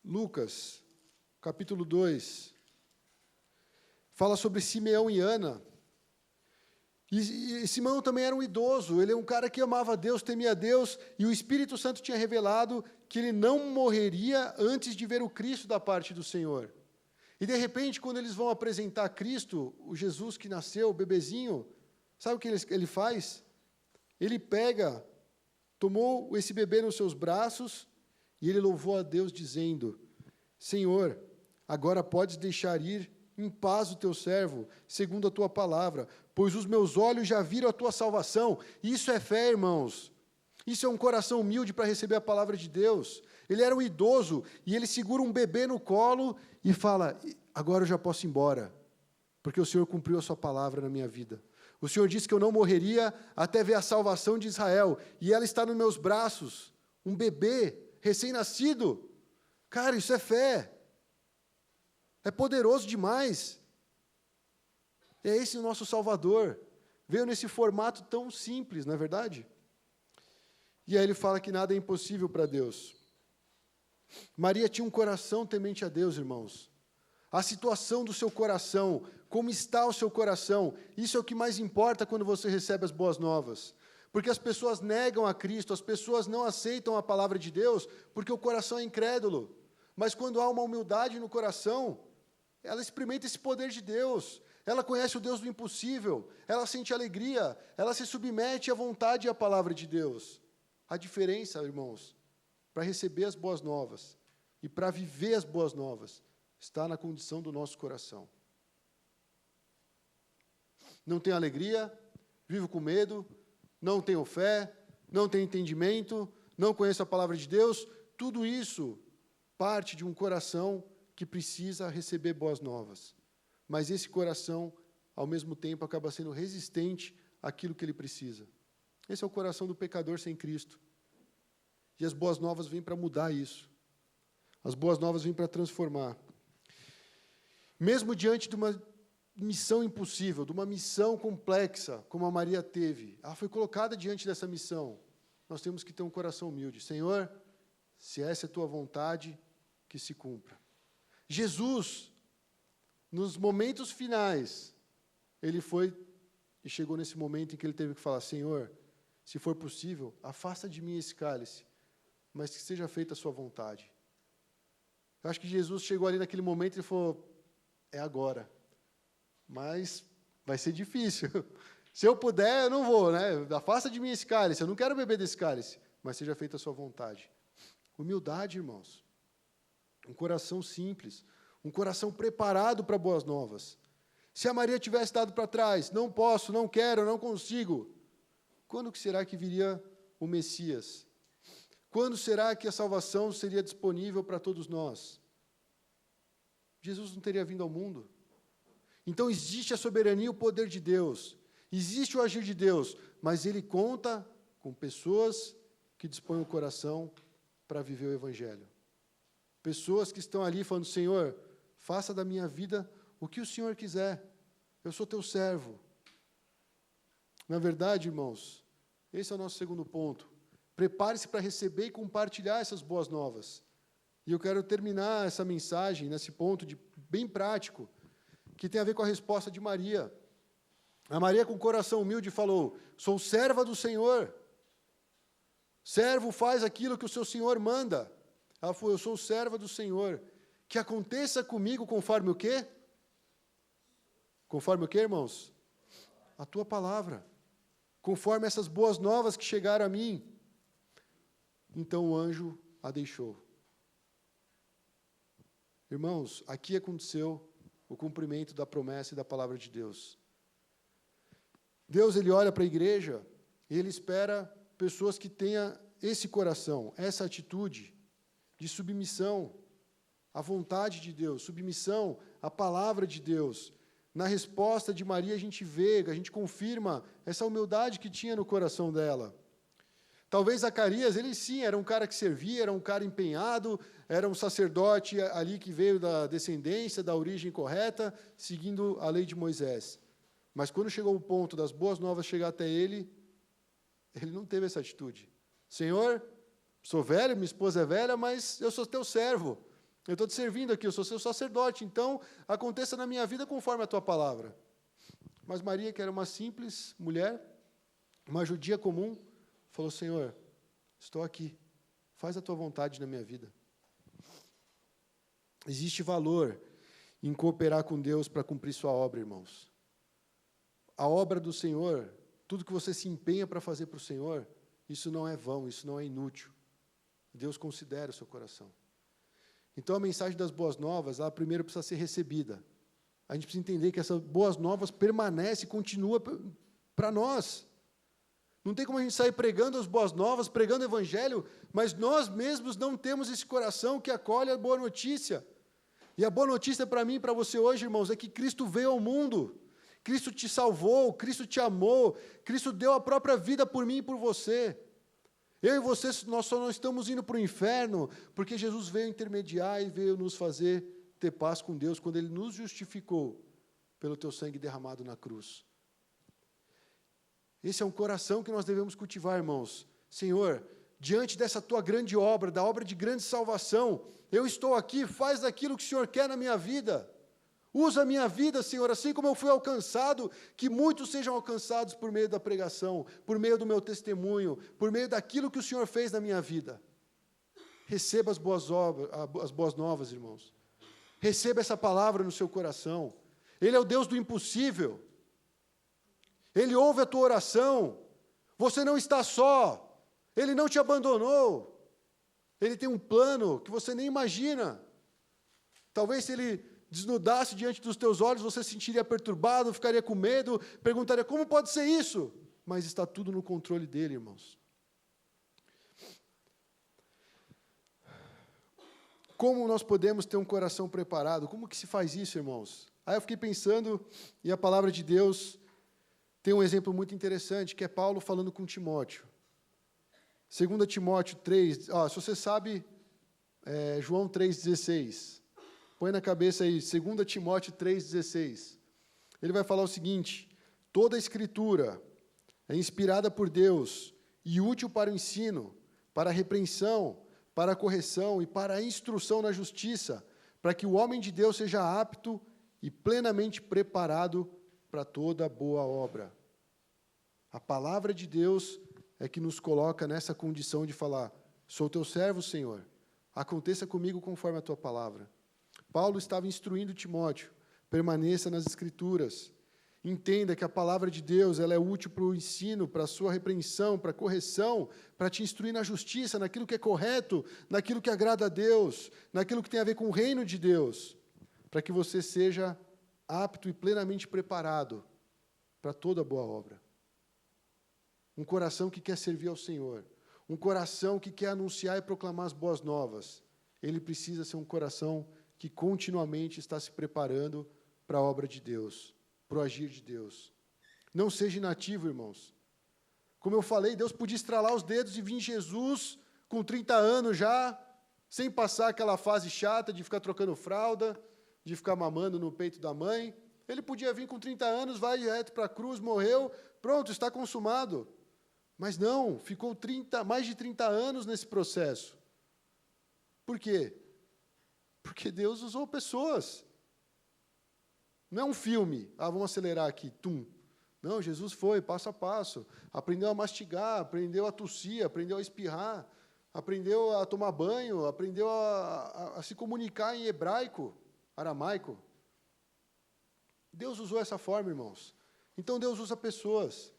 Lucas, capítulo 2, fala sobre Simeão e Ana. E Simeão também era um idoso, ele é um cara que amava a Deus, temia a Deus, e o Espírito Santo tinha revelado que ele não morreria antes de ver o Cristo da parte do Senhor. E, de repente, quando eles vão apresentar Cristo, o Jesus que nasceu, o bebezinho, sabe o que ele faz? Ele tomou esse bebê nos seus braços e ele louvou a Deus dizendo: Senhor, agora podes deixar ir em paz o teu servo, segundo a tua palavra, pois os meus olhos já viram a tua salvação. Isso é fé, irmãos. Isso é um coração humilde para receber a palavra de Deus. Ele era um idoso e ele segura um bebê no colo e fala: agora eu já posso ir embora, porque o Senhor cumpriu a sua palavra na minha vida. O Senhor disse que eu não morreria até ver a salvação de Israel, e ela está nos meus braços, um bebê recém-nascido. Cara, isso é fé. É poderoso demais. É esse o nosso Salvador. Veio nesse formato tão simples, não é verdade? E aí ele fala que nada é impossível para Deus. Maria tinha um coração temente a Deus, irmãos. A situação do seu coração, como está o seu coração, isso é o que mais importa quando você recebe as boas novas. Porque as pessoas negam a Cristo, as pessoas não aceitam a palavra de Deus, porque o coração é incrédulo. Mas quando há uma humildade no coração, ela experimenta esse poder de Deus. Ela conhece o Deus do impossível, ela sente alegria, ela se submete à vontade e à palavra de Deus. A diferença, irmãos, para receber as boas novas e para viver as boas novas, está na condição do nosso coração. Não tenho alegria, vivo com medo, não tenho fé, não tenho entendimento, não conheço a palavra de Deus. Tudo isso parte de um coração que precisa receber boas novas. Mas esse coração, ao mesmo tempo, acaba sendo resistente àquilo que ele precisa. Esse é o coração do pecador sem Cristo. E as boas novas vêm para mudar isso. As boas novas vêm para transformar. Mesmo diante de uma missão impossível, de uma missão complexa, como a Maria teve, ela foi colocada diante dessa missão. Nós temos que ter um coração humilde. Senhor, se essa é a tua vontade, que se cumpra. Jesus, nos momentos finais, ele foi e chegou nesse momento em que ele teve que falar: Senhor, se for possível, afasta de mim esse cálice, mas que seja feita a sua vontade. Eu acho que Jesus chegou ali naquele momento e falou: é agora, mas vai ser difícil. Se eu puder, eu não vou, né? Afasta de mim esse cálice, eu não quero beber desse cálice, mas seja feita a sua vontade. Humildade, irmãos. Um coração simples, um coração preparado para boas novas. Se a Maria tivesse dado para trás: não posso, não quero, não consigo, quando que será que viria o Messias? Quando será que a salvação seria disponível para todos nós? Jesus não teria vindo ao mundo. Então existe a soberania e o poder de Deus, existe o agir de Deus, mas Ele conta com pessoas que dispõem o coração para viver o Evangelho. Pessoas que estão ali falando: Senhor, faça da minha vida o que o Senhor quiser, eu sou teu servo. Na verdade, irmãos, esse é o nosso segundo ponto. Prepare-se para receber e compartilhar essas boas novas. E eu quero terminar essa mensagem nesse ponto bem prático, que tem a ver com a resposta de Maria. A Maria, com o coração humilde, falou: sou serva do Senhor. Servo faz aquilo que o seu Senhor manda. Ela falou: eu sou serva do Senhor. Que aconteça comigo conforme o quê? Conforme o quê, irmãos? A tua palavra. Conforme essas boas novas que chegaram a mim. Então o anjo a deixou. Irmãos, aqui aconteceu o cumprimento da promessa e da palavra de Deus. Deus, Ele olha para a igreja e Ele espera pessoas que tenham esse coração, essa atitude de submissão à vontade de Deus, submissão à palavra de Deus. Na resposta de Maria a gente vê, a gente confirma essa humildade que tinha no coração dela. Talvez Zacarias, ele sim, era um cara que servia, era um cara empenhado, era um sacerdote ali que veio da descendência, da origem correta, seguindo a lei de Moisés. Mas quando chegou o ponto das boas novas chegar até ele não teve essa atitude. Senhor, sou velho, minha esposa é velha, mas eu sou teu servo. Eu estou te servindo aqui, eu sou seu sacerdote, então aconteça na minha vida conforme a tua palavra. Mas Maria, que era uma simples mulher, uma judia comum, falou: Senhor, estou aqui, Faz a tua vontade na minha vida. Existe valor em cooperar com Deus para cumprir sua obra, irmãos. A obra do Senhor, tudo que você se empenha para fazer para o Senhor, isso não é vão, isso não é inútil. Deus considera o seu coração. Então, a mensagem das boas novas, ela primeiro precisa ser recebida. A gente precisa entender que essas boas novas permanecem e continuam para nós. Não tem como a gente sair pregando as boas novas, pregando o evangelho, mas nós mesmos não temos esse coração que acolhe a boa notícia. E a boa notícia para mim e para você hoje, irmãos, é que Cristo veio ao mundo. Cristo te salvou, Cristo te amou, Cristo deu a própria vida por mim e por você. Eu e você, nós só não estamos indo para o inferno, porque Jesus veio intermediar e veio nos fazer ter paz com Deus, quando Ele nos justificou pelo teu sangue derramado na cruz. Esse é um coração que nós devemos cultivar, irmãos. Senhor, diante dessa tua grande obra, da obra de grande salvação, eu estou aqui, faz aquilo que o Senhor quer na minha vida. Usa a minha vida, Senhor, assim como eu fui alcançado, que muitos sejam alcançados por meio da pregação, por meio do meu testemunho, por meio daquilo que o Senhor fez na minha vida. Receba as boas novas, irmãos. Receba essa palavra no seu coração. Ele é o Deus do impossível. Ele ouve a tua oração. Você não está só. Ele não te abandonou. Ele tem um plano que você nem imagina. Talvez se Ele desnudasse diante dos teus olhos, você se sentiria perturbado, ficaria com medo, perguntaria, como pode ser isso? Mas está tudo no controle dele, irmãos. Como nós podemos ter um coração preparado? Como que se faz isso, irmãos? Aí eu fiquei pensando, e a palavra de Deus tem um exemplo muito interessante, que é Paulo falando com Timóteo. 2 Timóteo 3, se você sabe, João 3,16. Põe na cabeça aí, 2 Timóteo 3,16. Ele vai falar o seguinte: toda a Escritura é inspirada por Deus e útil para o ensino, para a repreensão, para a correção e para a instrução na justiça, para que o homem de Deus seja apto e plenamente preparado para toda boa obra. A palavra de Deus é que nos coloca nessa condição de falar, sou teu servo, Senhor, aconteça comigo conforme a tua palavra. Paulo estava instruindo Timóteo, permaneça nas Escrituras, entenda que a palavra de Deus ela é útil para o ensino, para a sua repreensão, para a correção, para te instruir na justiça, naquilo que é correto, naquilo que agrada a Deus, naquilo que tem a ver com o reino de Deus, para que você seja apto e plenamente preparado para toda boa obra. Um coração que quer servir ao Senhor, um coração que quer anunciar e proclamar as boas novas, ele precisa ser um coração que continuamente está se preparando para a obra de Deus, para o agir de Deus. Não seja inativo, irmãos. Como eu falei, Deus podia estralar os dedos e vir Jesus com 30 anos já, sem passar aquela fase chata de ficar trocando fralda, de ficar mamando no peito da mãe. Ele podia vir com 30 anos, vai direto para a cruz, morreu, pronto, está consumado. Mas não, ficou mais de 30 anos nesse processo. Por quê? Porque Deus usou pessoas. Não é um filme, vamos acelerar aqui, tum. Não, Jesus foi passo a passo, aprendeu a mastigar, aprendeu a tossir, aprendeu a espirrar, aprendeu a tomar banho, aprendeu a se comunicar em hebraico, aramaico. Deus usou essa forma, irmãos. Então Deus usa pessoas.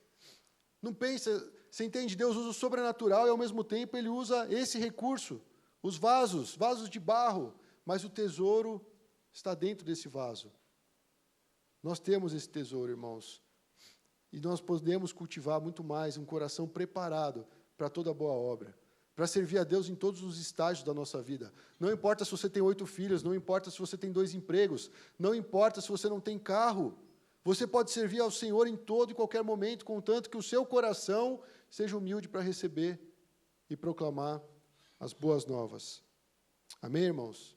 Não pensa, você entende? Deus usa o sobrenatural e ao mesmo tempo Ele usa esse recurso, os vasos de barro, mas o tesouro está dentro desse vaso. Nós temos esse tesouro, irmãos, e nós podemos cultivar muito mais um coração preparado para toda boa obra, para servir a Deus em todos os estágios da nossa vida. Não importa se você tem 8 filhos, não importa se você tem 2 empregos, não importa se você não tem carro, você pode servir ao Senhor em todo e qualquer momento, contanto que o seu coração seja humilde para receber e proclamar as boas novas. Amém, irmãos?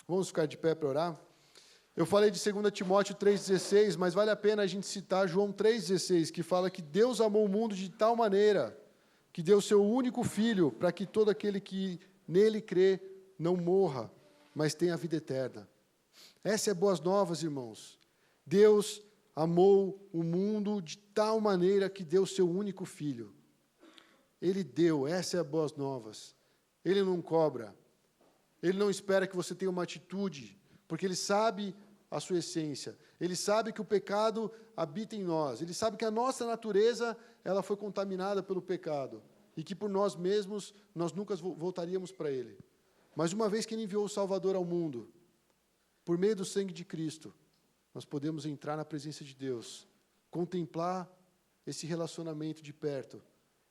Vamos ficar de pé para orar? Eu falei de 2 Timóteo 3,16, mas vale a pena a gente citar João 3,16, que fala que Deus amou o mundo de tal maneira que deu seu único Filho para que todo aquele que nele crê não morra, mas tenha a vida eterna. Essa é boas novas, irmãos. Deus amou o mundo de tal maneira que deu seu único Filho. Ele deu, essa é a boas novas. Ele não cobra. Ele não espera que você tenha uma atitude, porque Ele sabe a sua essência. Ele sabe que o pecado habita em nós. Ele sabe que a nossa natureza, ela foi contaminada pelo pecado. E que por nós mesmos, nós nunca voltaríamos para Ele. Mas uma vez que Ele enviou o Salvador ao mundo, por meio do sangue de Cristo, nós podemos entrar na presença de Deus, contemplar esse relacionamento de perto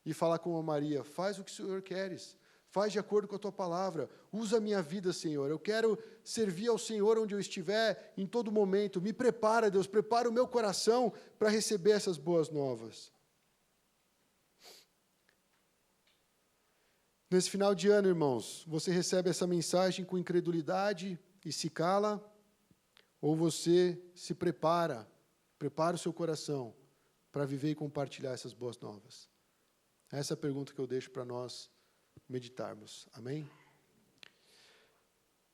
e falar com a Maria: faz o que o Senhor queres, faz de acordo com a tua palavra, usa a minha vida, Senhor, eu quero servir ao Senhor onde eu estiver, em todo momento, me prepara, Deus, prepara o meu coração para receber essas boas novas. Nesse final de ano, irmãos, você recebe essa mensagem com incredulidade e se cala, ou você se prepara o seu coração para viver e compartilhar essas boas novas? Essa é a pergunta que eu deixo para nós meditarmos. Amém?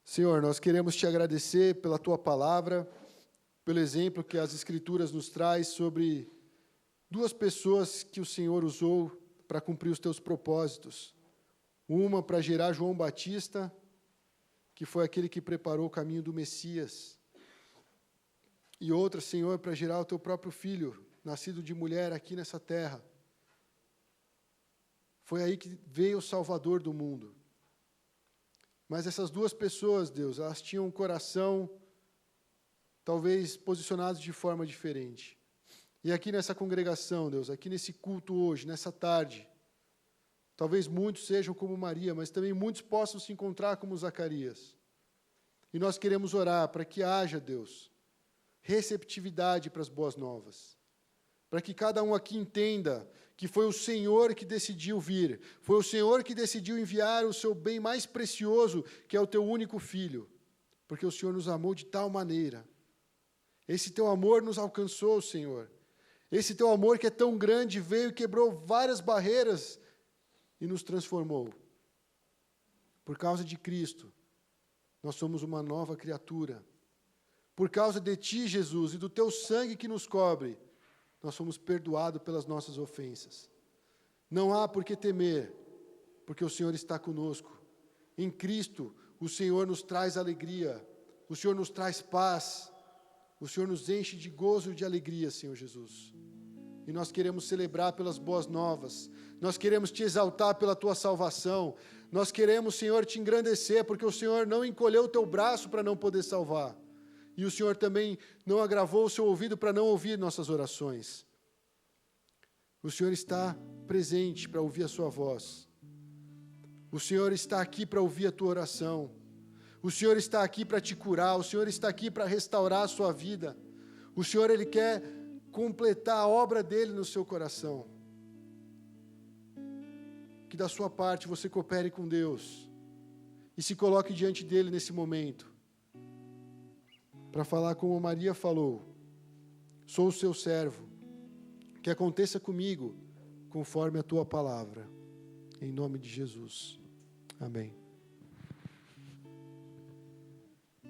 Senhor, nós queremos te agradecer pela tua palavra, pelo exemplo que as Escrituras nos traz sobre duas pessoas que o Senhor usou para cumprir os teus propósitos. Uma para gerar João Batista, que foi aquele que preparou o caminho do Messias. E outra, Senhor, para gerar o teu próprio filho, nascido de mulher aqui nessa terra. Foi aí que veio o Salvador do mundo. Mas essas duas pessoas, Deus, elas tinham um coração talvez posicionado de forma diferente. E aqui nessa congregação, Deus, aqui nesse culto hoje, nessa tarde, talvez muitos sejam como Maria, mas também muitos possam se encontrar como Zacarias. E nós queremos orar para que haja, Deus, receptividade para as boas novas. Para que cada um aqui entenda que foi o Senhor que decidiu vir. Foi o Senhor que decidiu enviar o seu bem mais precioso, que é o teu único filho. Porque o Senhor nos amou de tal maneira. Esse teu amor nos alcançou, Senhor. Esse teu amor que é tão grande veio e quebrou várias barreiras e nos transformou. Por causa de Cristo, nós somos uma nova criatura. Por causa de ti, Jesus, e do teu sangue que nos cobre, nós somos perdoados pelas nossas ofensas. Não há por que temer, porque o Senhor está conosco. Em Cristo, o Senhor nos traz alegria, o Senhor nos traz paz, o Senhor nos enche de gozo e de alegria, Senhor Jesus. E nós queremos celebrar pelas boas novas, nós queremos te exaltar pela tua salvação, nós queremos, Senhor, te engrandecer, porque o Senhor não encolheu o teu braço para não poder salvar. E o Senhor também não agravou o seu ouvido para não ouvir nossas orações. O Senhor está presente para ouvir a sua voz. O Senhor está aqui para ouvir a tua oração. O Senhor está aqui para te curar. O Senhor está aqui para restaurar a sua vida. O Senhor, Ele quer completar a obra dEle no seu coração. Que da sua parte você coopere com Deus e se coloque diante dEle nesse momento, para falar como Maria falou: sou o seu servo, que aconteça comigo conforme a tua palavra, em nome de Jesus, amém.